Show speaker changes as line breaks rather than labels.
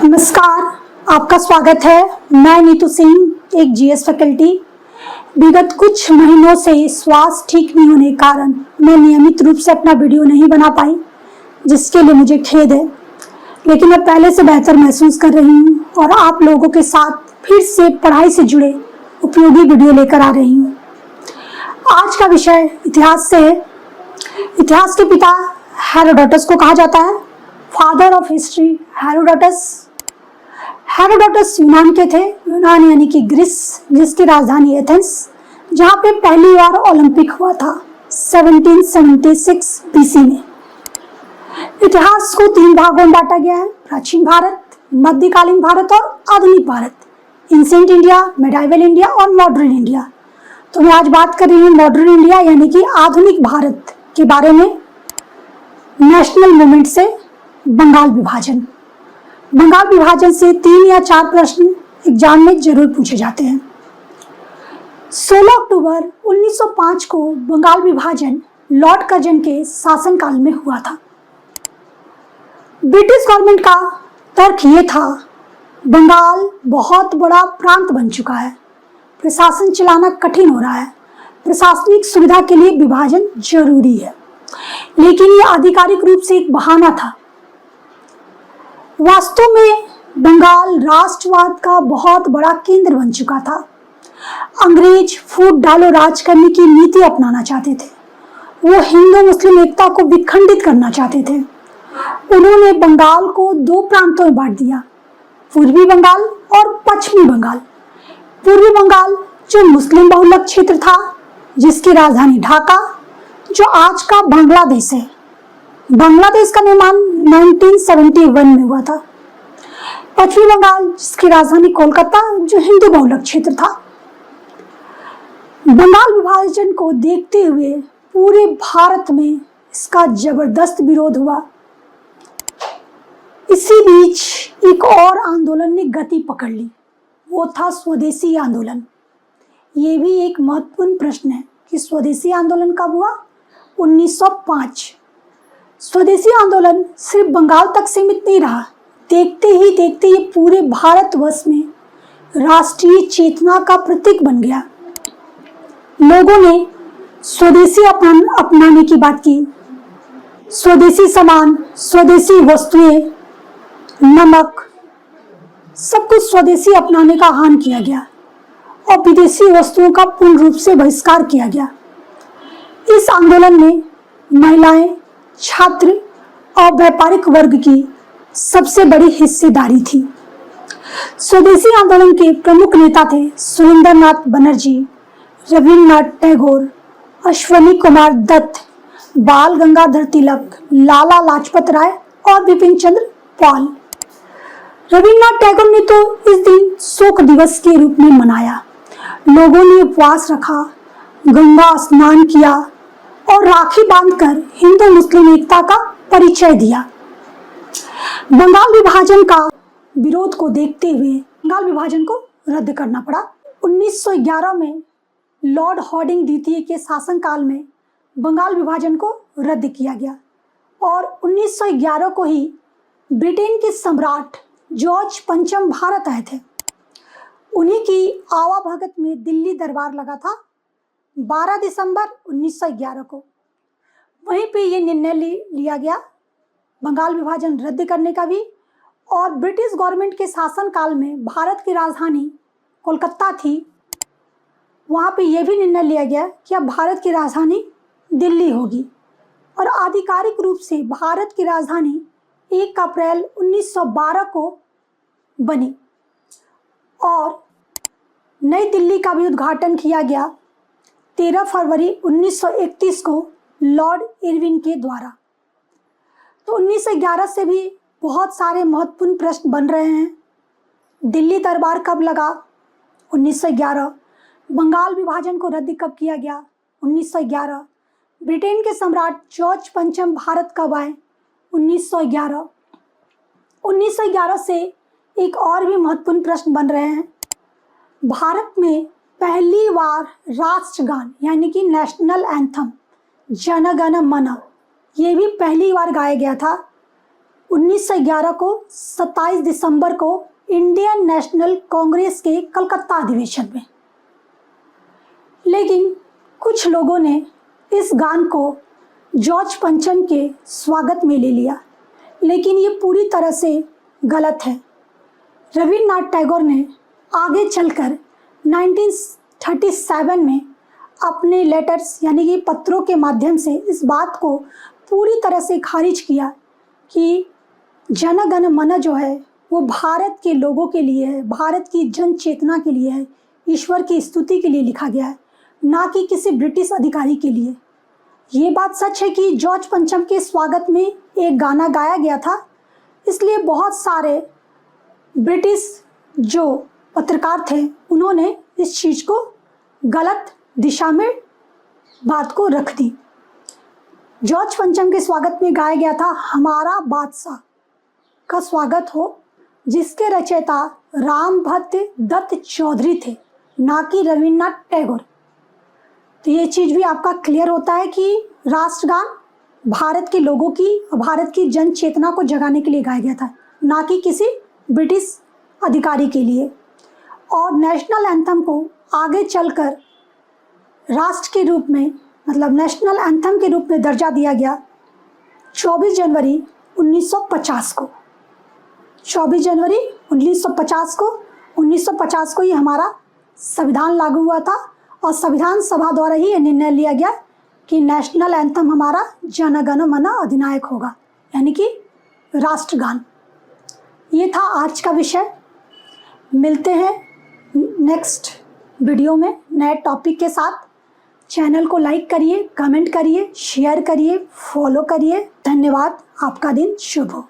नमस्कार, आपका स्वागत है। मैं नीतू सिंह, एक जीएस फैकल्टी। विगत कुछ महीनों से श्वास ठीक नहीं होने के कारण मैं नियमित रूप से अपना वीडियो नहीं बना पाई, जिसके लिए मुझे खेद है। लेकिन मैं पहले से बेहतर महसूस कर रही हूँ और आप लोगों के साथ फिर से पढ़ाई से जुड़े उपयोगी वीडियो लेकर आ रही हूँ। आज का विषय इतिहास से है। इतिहास के पिता हेरोडोटस को कहा जाता है, father of history Herodotus. Herodotus यूनान के थे। यूनान यानी कि ग्रीस, जिसकी राजधानी एथेंस, जहाँ पे पहली बार ओलंपिक हुआ था 1776 बीसी में। इतिहास को 3 भागों में बांटा गया है: प्राचीन भारत, मध्यकालीन भारत और आधुनिक Bharat. Ancient India, medieval India और मॉडर्न इंडिया। तो मैं आज बात कर रही हूँ मॉडर्न इंडिया यानी कि आधुनिक भारत के बारे में। नेशनल मूवमेंट से बंगाल विभाजन। बंगाल विभाजन से 3 या 4 प्रश्न एग्जाम में जरूर पूछे जाते हैं। 16 अक्टूबर 1905 को बंगाल विभाजन लॉर्ड कर्जन के शासनकाल में हुआ था। ब्रिटिश गवर्नमेंट का तर्क ये था, बंगाल बहुत बड़ा प्रांत बन चुका है, प्रशासन चलाना कठिन हो रहा है, प्रशासनिक सुविधा के लिए विभाजन जरूरी है। लेकिन यह आधिकारिक रूप से एक बहाना था। वास्तव में बंगाल राष्ट्रवाद का बहुत बड़ा केंद्र बन चुका था। अंग्रेज फूट डालो राज करने की नीति अपनाना चाहते थे। वो हिंदू मुस्लिम एकता को विखंडित करना चाहते थे। उन्होंने बंगाल को 2 प्रांतों में बांट दिया, पूर्वी बंगाल और पश्चिमी बंगाल। पूर्वी बंगाल जो मुस्लिम बहुलक क्षेत्र था, जिसकी राजधानी ढाका, जो आज का बांग्लादेश है। बांग्लादेश का निर्माण 1971 में हुआ था। पश्चिमी बंगाल जिसकी राजधानी कोलकाता, जो हिंदू बहुलक क्षेत्र था। बंगाल विभाजन को देखते हुए पूरे भारत में इसका जबरदस्त विरोध हुआ। इसी बीच एक और आंदोलन ने गति पकड़ ली, वो था स्वदेशी आंदोलन। ये भी एक महत्वपूर्ण प्रश्न है कि स्वदेशी आंदोलन कब हुआ? 1905। स्वदेशी आंदोलन सिर्फ बंगाल तक सीमित नहीं रहा। देखते ही देखते ये पूरे भारतवर्ष में राष्ट्रीय चेतना का प्रतीक बन गया। लोगों ने स्वदेशी अपनाने की बात की। स्वदेशी सामान, स्वदेशी वस्तुएं, नमक, सब कुछ स्वदेशी अपनाने का आह्वान किया गया और विदेशी वस्तुओं का पूर्ण रूप से बहिष्कार किया गया। इस आंदोलन में महिलाएं, छात्र और व्यापारिक वर्ग की सबसे बड़ी हिस्सेदारी थी। स्वदेशी आंदोलन के प्रमुख नेता थे सुरेंद्रनाथ बनर्जी, रविन्द्रनाथ टैगोर, अश्वनी कुमार दत्त, बाल गंगाधर तिलक, लाला लाजपत राय और विपिन चंद्र पाल। रविन्द्रनाथ टैगोर ने तो इस दिन शोक दिवस के रूप में मनाया। लोगों ने उपवास रखा, गंगा स्नान किया और राखी बांधकर हिंदू मुस्लिम एकता का परिचय दिया। बंगाल विभाजन का विरोध को देखते हुए बंगाल विभाजन को रद्द करना पड़ा। 1911 में लॉर्ड हार्डिंग द्वितीय के शासनकाल में बंगाल विभाजन को रद्द किया गया और 1911 को ही ब्रिटेन के सम्राट जॉर्ज पंचम भारत आए थे। उन्हीं की आवाभगत में दिल्ली दरबार लगा था 12 दिसंबर 1911 को। वहीं पे ये निर्णय लिया गया बंगाल विभाजन रद्द करने का भी। और ब्रिटिश गवर्नमेंट के शासनकाल में भारत की राजधानी कोलकाता थी, वहाँ पे ये भी निर्णय लिया गया कि अब भारत की राजधानी दिल्ली होगी। और आधिकारिक रूप से भारत की राजधानी 1 अप्रैल 1912 को बनी और नई दिल्ली का भी उद्घाटन किया गया 13 फरवरी 1931 को लॉर्ड इरविन के द्वारा। तो 1911 से भी बहुत सारे महत्वपूर्ण प्रश्न बन रहे हैं। दिल्ली दरबार कब लगा? 1911। बंगाल विभाजन को रद्द कब किया गया? 1911। ब्रिटेन के सम्राट जॉर्ज पंचम भारत कब आए? 1911। 1911 से एक और भी महत्वपूर्ण प्रश्न बन रहे हैं। भारत में पहली बार राष्ट्रगान यानी कि नेशनल एंथम जन गण मन, ये भी पहली बार गाया गया था 1911 को 27 दिसंबर को इंडियन नेशनल कांग्रेस के कलकत्ता अधिवेशन में। लेकिन कुछ लोगों ने इस गान को जॉर्ज पंचम के स्वागत में ले लिया, लेकिन ये पूरी तरह से गलत है। रविन्द्रनाथ टैगोर ने आगे चलकर 1937 में अपने लेटर्स यानी कि पत्रों के माध्यम से इस बात को पूरी तरह से खारिज किया कि जन गण मन जो है वो भारत के लोगों के लिए है, भारत की जन चेतना के लिए है, ईश्वर की स्तुति के लिए लिखा गया है, ना कि किसी ब्रिटिश अधिकारी के लिए। ये बात सच है कि जॉर्ज पंचम के स्वागत में एक गाना गाया गया था, इसलिए बहुत सारे ब्रिटिश जो पत्रकार थे उन्होंने इस चीज़ को गलत दिशा में बात को रख दी। जॉर्ज पंचम के स्वागत में गाया गया था हमारा बादशाह का स्वागत हो, जिसके रचयिता रामभद्र दत्त चौधरी थे, ना कि रविन्द्रनाथ टैगोर। तो ये चीज़ भी आपका क्लियर होता है कि राष्ट्रगान भारत के लोगों की, भारत की जन चेतना को जगाने के लिए गाया गया था, ना कि किसी ब्रिटिश अधिकारी के लिए। और नेशनल एंथम को आगे चलकर राष्ट्र के रूप में, मतलब नेशनल एंथम के रूप में दर्जा दिया गया 24 जनवरी 1950 को। 24 जनवरी 1950 को ये हमारा संविधान लागू हुआ था और संविधान सभा द्वारा ही यह निर्णय लिया गया कि नेशनल एंथम हमारा जन गण मन अधिनायक होगा, यानी कि राष्ट्रगान। ये था आज का विषय। मिलते हैं नेक्स्ट वीडियो में नए टॉपिक के साथ। चैनल को लाइक करिए, कमेंट करिए, शेयर करिए, फॉलो करिए। धन्यवाद। आपका दिन शुभ हो।